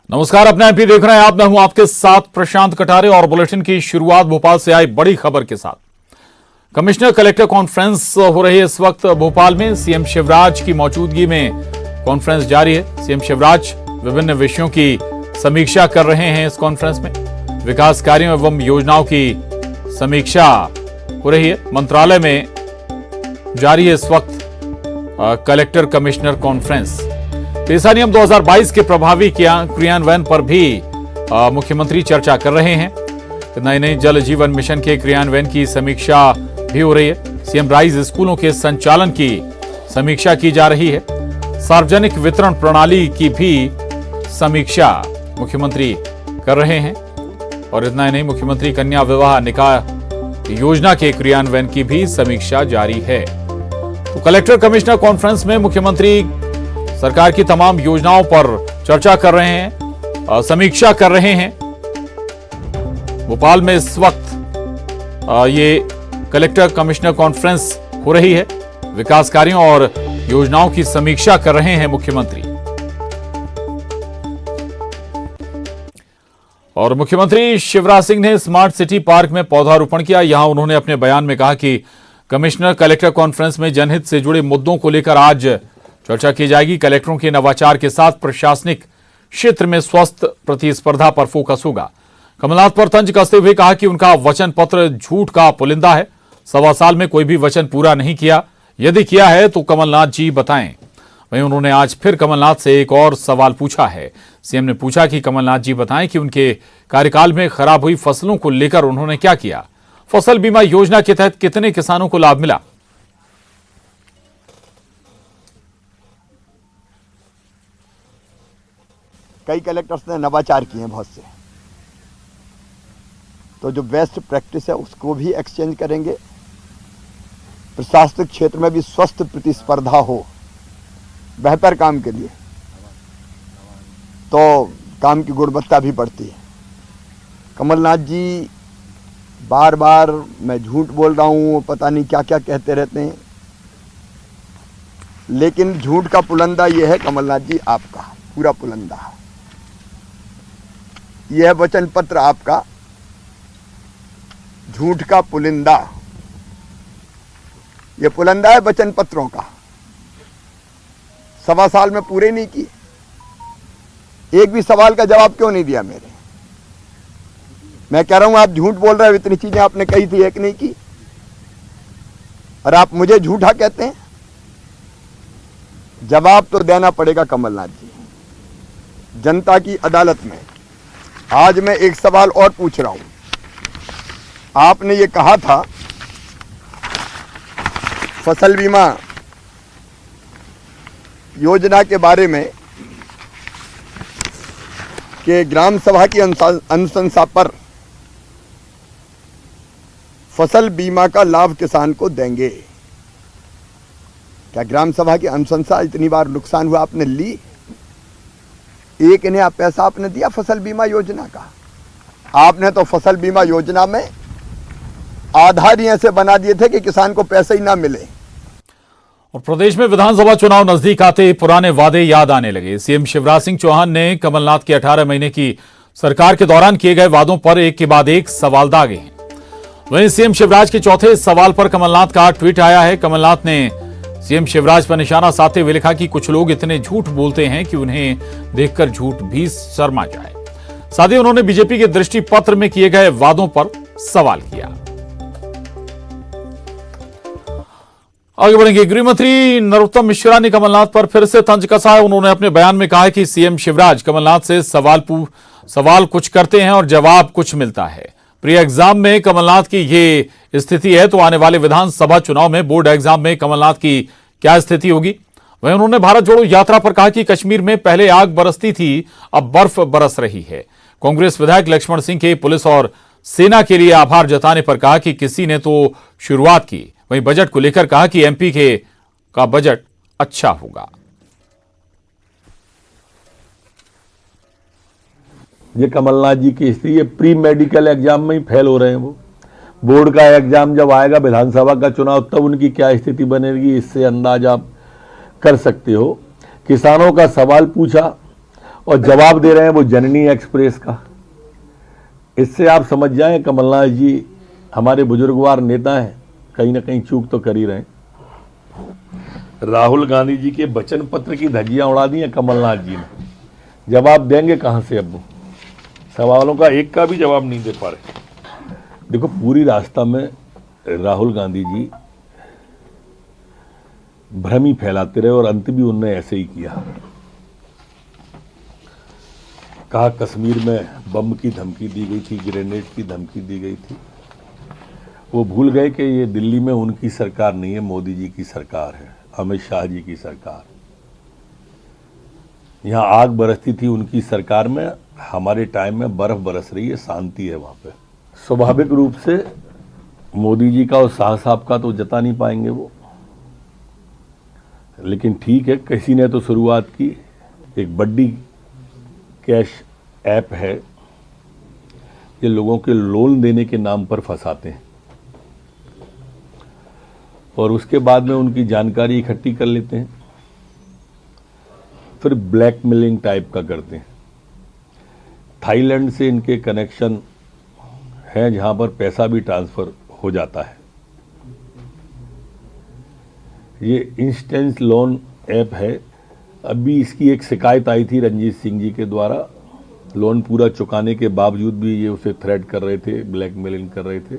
नमस्कार, अपना एमपी देख रहे हैं आप। मैं हूं आपके साथ प्रशांत कटारे और बुलेटिन की शुरुआत भोपाल से आई बड़ी खबर के साथ। कमिश्नर कलेक्टर कॉन्फ्रेंस हो रही है इस वक्त भोपाल में। सीएम शिवराज की मौजूदगी में कॉन्फ्रेंस जारी है। सीएम शिवराज विभिन्न विषयों की समीक्षा कर रहे हैं। इस कॉन्फ्रेंस में विकास कार्यों एवं योजनाओं की समीक्षा हो रही है। मंत्रालय में जारी है इस वक्त कलेक्टर कमिश्नर कॉन्फ्रेंस। पेसा नियम 2022 के प्रभावी क्रियान्वयन पर भी मुख्यमंत्री चर्चा कर रहे हैं। नए जल जीवन मिशन के क्रियान्वयन की समीक्षा भी हो रही है। सीएम राइज स्कूलों के संचालन की समीक्षा की जा रही है। सार्वजनिक वितरण प्रणाली की भी समीक्षा मुख्यमंत्री कर रहे हैं। और इतना ही नहीं, मुख्यमंत्री कन्या विवाह निकाह योजना के क्रियान्वयन की भी समीक्षा जारी है। तो कलेक्टर कमिश्नर कॉन्फ्रेंस में मुख्यमंत्री सरकार की तमाम योजनाओं पर चर्चा कर रहे हैं, समीक्षा कर रहे हैं। भोपाल में इस वक्त ये कलेक्टर कमिश्नर कॉन्फ्रेंस हो रही है। विकास कार्यों और योजनाओं की समीक्षा कर रहे हैं मुख्यमंत्री। और मुख्यमंत्री शिवराज सिंह ने स्मार्ट सिटी पार्क में पौधारोपण किया। यहां उन्होंने अपने बयान में कहा कि कमिश्नर कलेक्टर कॉन्फ्रेंस में जनहित से जुड़े मुद्दों को लेकर आज चर्चा की जाएगी। कलेक्टरों के नवाचार के साथ प्रशासनिक क्षेत्र में स्वस्थ प्रतिस्पर्धा पर फोकस होगा। कमलनाथ पर तंज कसते हुए कहा कि उनका वचन पत्र झूठ का पुलिंदा है। 1.25 साल में कोई भी वचन पूरा नहीं किया। यदि किया है तो कमलनाथ जी बताएं। वहीं उन्होंने आज फिर कमलनाथ से एक और सवाल पूछा है। सीएम ने पूछा कि कमलनाथ जी बताएं कि उनके कार्यकाल में खराब हुई फसलों को लेकर उन्होंने क्या किया। फसल बीमा योजना के तहत कितने किसानों को लाभ मिला। कई कलेक्टर्स ने नवाचार किए हैं बहुत से, तो जो बेस्ट प्रैक्टिस है उसको भी एक्सचेंज करेंगे। प्रशासनिक क्षेत्र में भी स्वस्थ प्रतिस्पर्धा हो बेहतर काम के लिए, तो काम की गुणवत्ता भी बढ़ती है। कमलनाथ जी बार बार मैं झूठ बोल रहा हूँ, पता नहीं क्या क्या कहते रहते हैं, लेकिन झूठ का पुलंदा ये है कमलनाथ जी, आपका पूरा पुलंदा। यह वचन पत्र आपका झूठ का पुलिंदा, यह पुलंदा है वचन पत्रों का। 1.25 साल में पूरे नहीं किए। एक भी सवाल का जवाब क्यों नहीं दिया मेरे? मैं कह रहा हूं आप झूठ बोल रहे हो। इतनी चीजें आपने कही थी, एक नहीं की, और आप मुझे झूठा कहते हैं। जवाब तो देना पड़ेगा कमलनाथ जी, जनता की अदालत में। आज मैं एक सवाल और पूछ रहा हूं। आपने ये कहा था फसल बीमा योजना के बारे में कि ग्राम सभा की अनुशंसा पर फसल बीमा का लाभ किसान को देंगे। क्या ग्राम सभा की अनुशंसा, इतनी बार नुकसान हुआ, आपने ली? एक नया पैसा आपने दिया फसल बीमा योजना का? आपने तो फसल बीमा योजना में आधार ही ऐसे बना दिए थे कि किसान को पैसे ही ना मिले। और प्रदेश में विधानसभा चुनाव नजदीक आते पुराने वादे याद आने लगे। सीएम शिवराज सिंह चौहान ने कमलनाथ के 18 महीने की सरकार के दौरान किए गए वादों पर एक के बाद एक सवाल दागे हैं। वहीं सीएम शिवराज के चौथे सवाल पर कमलनाथ का ट्वीट आया है। कमलनाथ ने सीएम शिवराज पर निशाना साधते हुए लिखा कि कुछ लोग इतने झूठ बोलते हैं कि उन्हें देखकर झूठ भी शर्मा जाए। साथ ही उन्होंने बीजेपी के दृष्टि पत्र में किए गए वादों पर सवाल किया। आगे बढ़ेंगे। गृहमंत्री नरोत्तम मिश्रा ने कमलनाथ पर फिर से तंज कसा है। उन्होंने अपने बयान में कहा कि सीएम शिवराज कमलनाथ से सवाल कुछ करते हैं और जवाब कुछ मिलता है। प्री एग्जाम में कमलनाथ की ये स्थिति है तो आने वाले विधानसभा चुनाव में बोर्ड एग्जाम में कमलनाथ की क्या स्थिति होगी। वहीं उन्होंने भारत जोड़ो यात्रा पर कहा कि कश्मीर में पहले आग बरसती थी, अब बर्फ बरस रही है। कांग्रेस विधायक लक्ष्मण सिंह के पुलिस और सेना के लिए आभार जताने पर कहा कि किसी ने तो शुरुआत की। वहीं बजट को लेकर कहा कि एमपी का बजट अच्छा होगा। ये कमलनाथ जी की स्थिति, ये प्री मेडिकल एग्जाम में ही फेल हो रहे हैं। वो बोर्ड का एग्जाम जब आएगा, विधानसभा का चुनाव, तब उनकी क्या स्थिति बनेगी, इससे अंदाज आप कर सकते हो। किसानों का सवाल पूछा और जवाब दे रहे हैं वो जननी एक्सप्रेस का। इससे आप समझ जाएं कमलनाथ जी हमारे बुजुर्गवार नेता हैं, कहीं ना कहीं चूक तो कर ही रहे हैं। राहुल गांधी जी के वचन पत्र की धज्जियां उड़ा दी हैं कमलनाथ जी ने, जवाब देंगे कहां से? अब वो सवालों का एक का भी जवाब नहीं दे पा रहे। देखो, पूरी रास्ता में राहुल गांधी जी भ्रम ही फैलाते रहे और अंत भी उनने ऐसे ही किया। कहा कश्मीर में बम की धमकी दी गई थी, ग्रेनेड की धमकी दी गई थी। वो भूल गए कि ये दिल्ली में उनकी सरकार नहीं है, मोदी जी की सरकार है, अमित शाह जी की सरकार। यहाँ आग बरसती थी उनकी सरकार में, हमारे टाइम में बर्फ बरस रही है, शांति है वहां पे। स्वाभाविक रूप से मोदी जी का और शाह साहब का तो जता नहीं पाएंगे वो, लेकिन ठीक है, किसी ने तो शुरुआत की। एक बड्डी कैश ऐप है, ये लोगों के लोन देने के नाम पर फंसाते हैं और उसके बाद में उनकी जानकारी इकट्ठी कर लेते हैं, फिर ब्लैकमेलिंग टाइप का करते हैं। थाईलैंड से इनके कनेक्शन हैं जहां पर पैसा भी ट्रांसफर हो जाता है। ये इंस्टेंट लोन ऐप है। अभी इसकी एक शिकायत आई थी रंजीत सिंह जी के द्वारा, लोन पूरा चुकाने के बावजूद भी ये उसे थ्रेट कर रहे थे, ब्लैकमेलिंग कर रहे थे।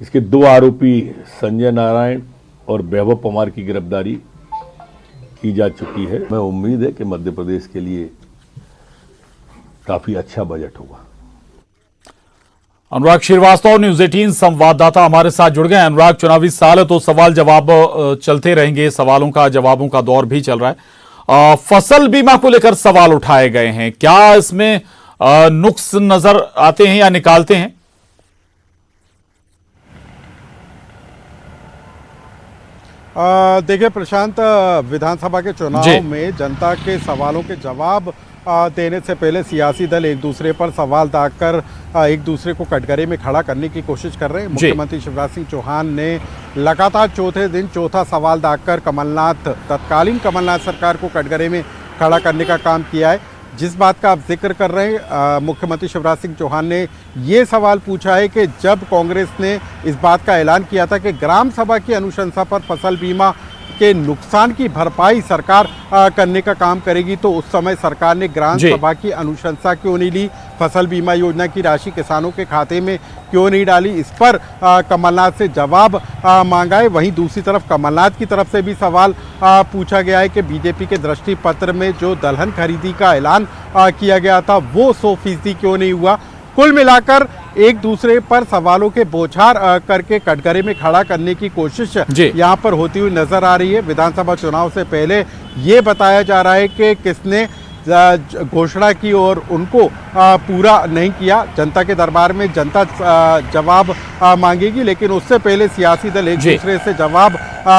इसके 2 आरोपी संजय नारायण और वैभव पवार की गिरफ्तारी की जा चुकी है। मैं उम्मीद है कि मध्य प्रदेश के लिए काफी अच्छा बजट होगा। अनुराग श्रीवास्तव, न्यूज 18 संवाददाता हमारे साथ जुड़ गए। अनुराग, चुनावी साल है तो सवाल जवाब चलते रहेंगे, सवालों का जवाबों का दौर भी चल रहा है। फसल बीमा को लेकर सवाल उठाए गए हैं, क्या इसमें नुक्स नजर आते हैं या निकालते हैं? देखिए प्रशांत, विधानसभा के चुनाव में जनता के सवालों के जवाब देने से पहले सियासी दल एक दूसरे पर सवाल दागकर एक दूसरे को कटघरे में खड़ा करने की कोशिश कर रहे हैं। मुख्यमंत्री शिवराज सिंह चौहान ने लगातार चौथे दिन चौथा सवाल दागकर तत्कालीन कमलनाथ सरकार को कटघरे में खड़ा करने का काम किया है। जिस बात का आप जिक्र कर रहे हैं, मुख्यमंत्री शिवराज सिंह चौहान ने ये सवाल पूछा है कि जब कांग्रेस ने इस बात का ऐलान किया था कि ग्राम सभा की अनुशंसा पर फसल बीमा के नुकसान की भरपाई सरकार करने का काम करेगी, तो उस समय सरकार ने ग्राम सभा की अनुशंसा क्यों नहीं ली, फसल बीमा योजना की राशि किसानों के खाते में क्यों नहीं डाली? इस पर कमलनाथ से जवाब मांगा है। वहीं दूसरी तरफ कमलनाथ की तरफ से भी सवाल पूछा गया है कि बीजेपी के दृष्टि पत्र में जो दलहन खरीदी का ऐलान किया गया था वो 100% क्यों नहीं हुआ? कुल मिलाकर एक दूसरे पर सवालों के बौछार करके कटघरे में खड़ा करने की कोशिश यहाँ पर होती हुई नजर आ रही है। विधानसभा चुनाव से पहले ये बताया जा रहा है कि किसने घोषणा की और उनको पूरा नहीं किया। जनता के दरबार में जनता जवाब मांगेगी, लेकिन उससे पहले सियासी दल एक दूसरे से जवाब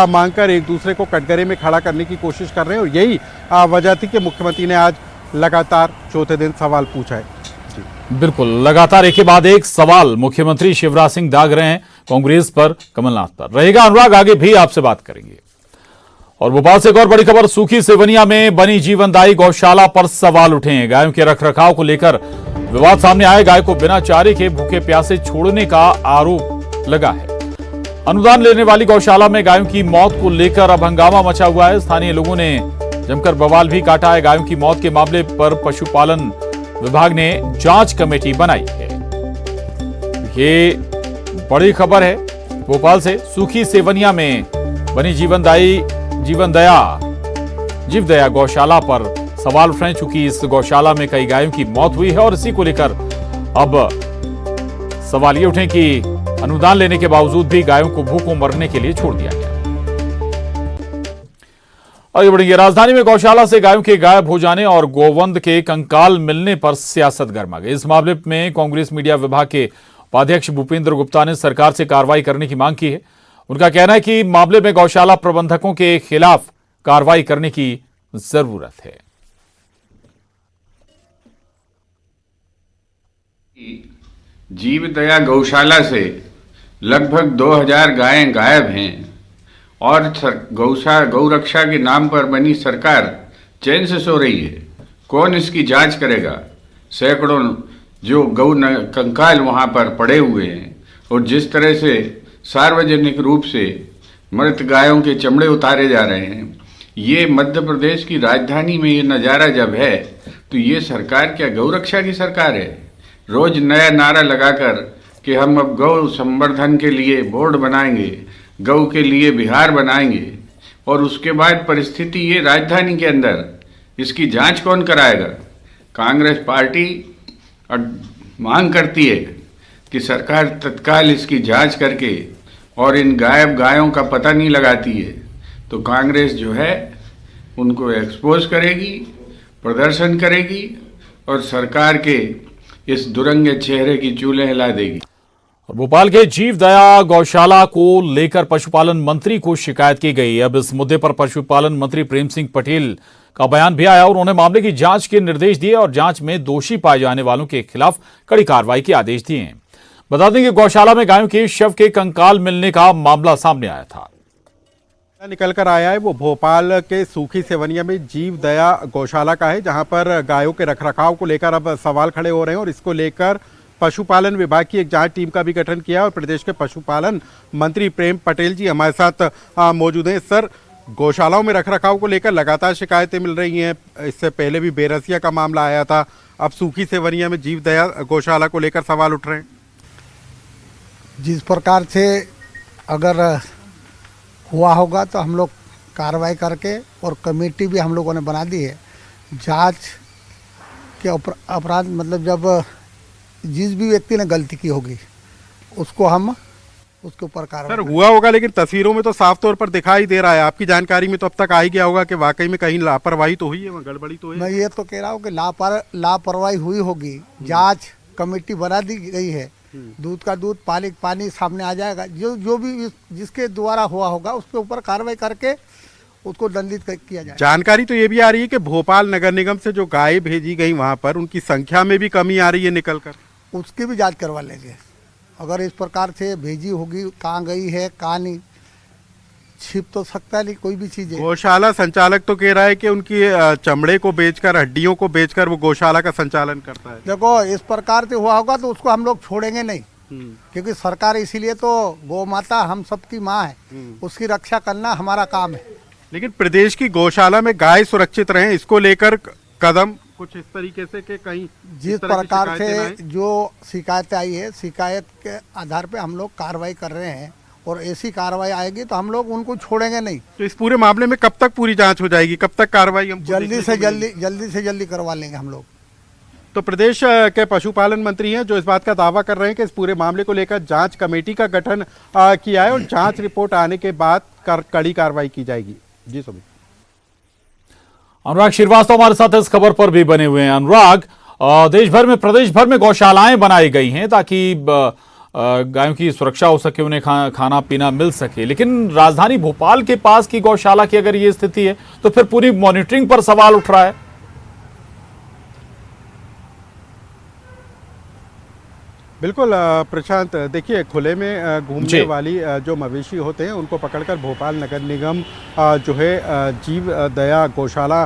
मांगकर एक दूसरे को कटघरे में खड़ा करने की कोशिश कर रहे हैं और यही वजह थी कि मुख्यमंत्री ने आज लगातार चौथे दिन सवाल पूछा है। बिल्कुल, लगातार एक के बाद एक सवाल मुख्यमंत्री शिवराज सिंह दाग रहे हैं कांग्रेस पर, कमलनाथ पर। रहेगा अनुराग, आगे भी आपसे बात करेंगे। और भोपाल से एक और बड़ी खबर, सूखी सेवनिया में बनी जीवनदायी गौशाला पर सवाल उठे हैं। गायों के रखरखाव को लेकर विवाद सामने आए। गाय को बिना चारे के भूखे प्यासे छोड़ने का आरोप लगा है। अनुदान लेने वाली गौशाला में गायों की मौत को लेकर अब हंगामा मचा हुआ है। स्थानीय लोगों ने जमकर बवाल भी काटा है। गायों की मौत के मामले पर पशुपालन विभाग ने जांच कमेटी बनाई है। ये बड़ी खबर है भोपाल से। सूखी सेवनिया में बनी जीवदया गौशाला पर सवाल उठ रहे हैं, चूंकि इस गौशाला में कई गायों की मौत हुई है और इसी को लेकर अब सवाल ये उठे कि अनुदान लेने के बावजूद भी गायों को भूखों मरने के लिए छोड़ दिया गया। आगे बढ़ेंगे। राजधानी में गौशाला से गायों के गायब हो जाने और गोवंद के कंकाल मिलने पर सियासत गर्मा गई। इस मामले में कांग्रेस मीडिया विभाग के उपाध्यक्ष भूपेंद्र गुप्ता ने सरकार से कार्रवाई करने की मांग की है। उनका कहना है कि मामले में गौशाला प्रबंधकों के खिलाफ कार्रवाई करने की जरूरत है। जीवदया गौशाला से लगभग 2000 गायें गायब हैं और गौरक्षा के नाम पर बनी सरकार चैन से सो रही है? कौन इसकी जांच करेगा? सैकड़ों जो गौ कंकाल वहाँ पर पड़े हुए हैं और जिस तरह से सार्वजनिक रूप से मृत गायों के चमड़े उतारे जा रहे हैं, ये मध्य प्रदेश की राजधानी में ये नज़ारा जब है तो ये सरकार क्या गौ रक्षा की सरकार है? रोज नया नारा लगाकर कि हम अब गौ संवर्धन के लिए बोर्ड बनाएंगे, गौ के लिए बिहार बनाएंगे, और उसके बाद परिस्थिति ये राजधानी के अंदर, इसकी जांच कौन कराएगा? कांग्रेस पार्टी मांग करती है कि सरकार तत्काल इसकी जांच करके और इन गायब गायों का पता नहीं लगाती है तो कांग्रेस जो है उनको एक्सपोज करेगी, प्रदर्शन करेगी और सरकार के इस दुरंगे चेहरे की चूल्हे हिला देगी। और भोपाल के जीवदया गौशाला को लेकर पशुपालन मंत्री को शिकायत की गई। अब इस मुद्दे पर पशुपालन मंत्री प्रेम सिंह पटेल का बयान भी आया और उन्होंने मामले की जांच के निर्देश दिए और जांच में दोषी पाए जाने वालों के खिलाफ कड़ी कार्रवाई के आदेश दिए हैं। बता दें कि गौशाला में गायों के शव के कंकाल मिलने का मामला सामने आया था। निकल कर आया है वो भोपाल के सूखी सेवनिया में जीवदया गौशाला का है, जहां पर गायों के रखरखाव को लेकर अब सवाल खड़े हो रहे हैं और इसको लेकर पशुपालन विभाग की एक जांच टीम का भी गठन किया और प्रदेश के पशुपालन मंत्री प्रेम पटेल जी हमारे साथ मौजूद हैं। सर, गौशालाओं में रखरखाव को लेकर लगातार शिकायतें मिल रही हैं। इससे पहले भी बेरसिया का मामला आया था, अब सूखी सेवनिया में जीवदया गौशाला को लेकर सवाल उठ रहे हैं। जिस प्रकार से अगर हुआ होगा तो हम लोग कार्रवाई करके, और कमेटी भी हम लोगों ने बना दी है जांच के अपराध, मतलब जब जिस भी व्यक्ति ने गलती की होगी उसको हम उसके ऊपर कार्रवाई। सर, हुआ होगा लेकिन तस्वीरों में तो साफ तौर पर दिखाई दे रहा है, आपकी जानकारी में तो अब तक आ ही गया होगा कि वाकई में कहीं लापरवाही तो हुई है, वहाँ गड़बड़ी तो है। मैं ये तो कह रहा हूँ कि लापरवाही हुई होगी, जांच कमेटी बना दी गई है, दूध का दूध पानी का पानी सामने आ जाएगा। जो भी जिसके द्वारा हुआ होगा उसके ऊपर कार्रवाई करके उसको दंडित किया जाए। जानकारी तो ये भी आ रही है कि भोपाल नगर निगम से जो गाय भेजी गई वहां पर उनकी संख्या में भी कमी आ रही है निकल कर, उसकी भी जांच करवा लेंगे। अगर इस प्रकार से भेजी होगी, कहाँ गई है कहाँ नहीं, छिप तो सकता नहीं कोई भी चीज़ है। गौशाला संचालक तो कह रहा है कि उनकी चमड़े को बेचकर, हड्डियों को बेचकर वो गौशाला का संचालन करता है। देखो, इस प्रकार से हुआ होगा तो उसको हम लोग छोड़ेंगे नहीं, क्योंकि सरकार इसीलिए तो गौ माता हम सबकी माँ है, उसकी रक्षा करना हमारा काम है। लेकिन प्रदेश की गौशाला में गाय सुरक्षित रहे, इसको लेकर कदम कुछ इस तरीके से कि कहीं जिस प्रकार से जो शिकायतें आई है, शिकायत के आधार पे हम लोग कार्रवाई कर रहे हैं और ऐसी कार्रवाई आएगी तो हम लोग उनको छोड़ेंगे नहीं। तो इस पूरे मामले में कब तक पूरी जांच हो जाएगी, कब तक कार्रवाई हम जल्दी से जल्दी करवा लेंगे हम लोग। तो प्रदेश के पशुपालन मंत्री हैं जो इस बात का दावा कर रहे हैं कि इस पूरे मामले को लेकर जांच कमेटी का गठन किया है और जांच रिपोर्ट आने के बाद कड़ी कार्रवाई की जाएगी। जी सुमित। अनुराग श्रीवास्तव हमारे साथ इस खबर पर भी बने हुए हैं। अनुराग, प्रदेश भर में गौशालाएं बनाई गई हैं ताकि गायों की सुरक्षा हो सके, उन्हें खाना पीना मिल सके, लेकिन राजधानी भोपाल के पास की गौशाला की अगर ये स्थिति है तो फिर पूरी मॉनिटरिंग पर सवाल उठ रहा है। बिल्कुल प्रशांत, देखिए खुले में घूमने वाली जो मवेशी होते हैं उनको पकड़कर भोपाल नगर निगम जो है जीव दया गौशाला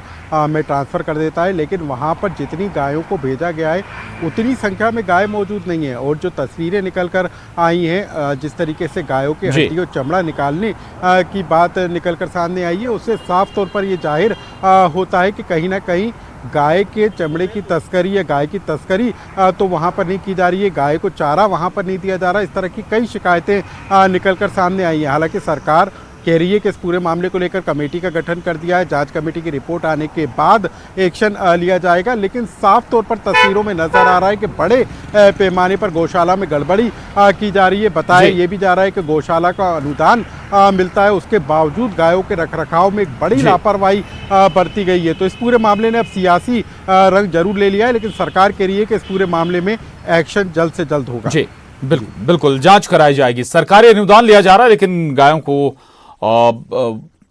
में ट्रांसफ़र कर देता है, लेकिन वहाँ पर जितनी गायों को भेजा गया है उतनी संख्या में गाय मौजूद नहीं है। और जो तस्वीरें निकल कर आई हैं, जिस तरीके से गायों के हड्डी और चमड़ा निकालने की बात निकल कर सामने आई है, उससे साफ तौर पर ये जाहिर होता है कि कहीं ना कहीं गाय के चमड़े की तस्करी या गाय की तस्करी तो वहाँ पर नहीं की जा रही है, गाय को चारा वहाँ पर नहीं दिया जा रहा। इस तरह की कई शिकायतें निकलकर सामने आई हैं। हालांकि सरकार कह रही है कि इस पूरे मामले को लेकर कमेटी का गठन कर दिया है, जांच कमेटी की रिपोर्ट आने के बाद एक्शन लिया जाएगा, लेकिन साफ तौर पर तस्वीरों में नजर आ रहा है कि बड़े पैमाने पर गौशाला में गड़बड़ी की जा रही है। बताया ये भी जा रहा है कि गौशाला का अनुदान मिलता है, उसके बावजूद गायों के रखरखाव में एक बड़ी लापरवाही बरती गई है। तो इस पूरे मामले ने अब सियासी रंग जरूर ले लिया है, लेकिन सरकार कह रही है कि इस पूरे मामले में एक्शन जल्द से जल्द होगा। जी बिल्कुल जांच कराई जाएगी। सरकारी अनुदान लिया जा रहा है लेकिन गायों को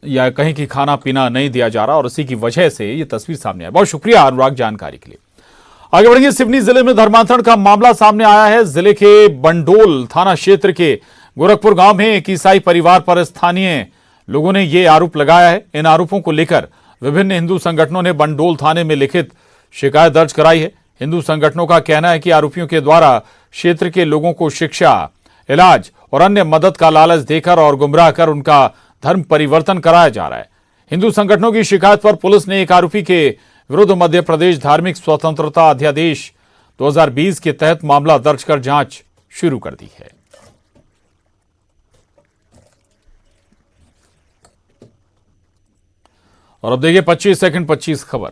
या कहीं की खाना पीना नहीं दिया जा रहा और इसी की वजह से ये तस्वीर सामने आई। बहुत शुक्रिया अनुराग जानकारी के लिए। आगे बढ़ेंगे। सिवनी जिले में धर्मांतरण का मामला सामने आया है। जिले के बंडोल थाना क्षेत्र के गोरखपुर गांव में एक ईसाई परिवार पर स्थानीय लोगों ने ये आरोप लगाया है। इन आरोपों को लेकर विभिन्न हिंदू संगठनों ने बंडोल थाने में लिखित शिकायत दर्ज कराई है। हिंदू संगठनों का कहना है कि आरोपियों के द्वारा क्षेत्र के लोगों को शिक्षा, इलाज और अन्य मदद का लालच देकर और गुमराह कर उनका धर्म परिवर्तन कराया जा रहा है। हिंदू संगठनों की शिकायत पर पुलिस ने एक आरोपी के विरुद्ध मध्य प्रदेश धार्मिक स्वतंत्रता अध्यादेश 2020 के तहत मामला दर्ज कर जांच शुरू कर दी है। और अब देखिए 25 सेकंड 25 खबर।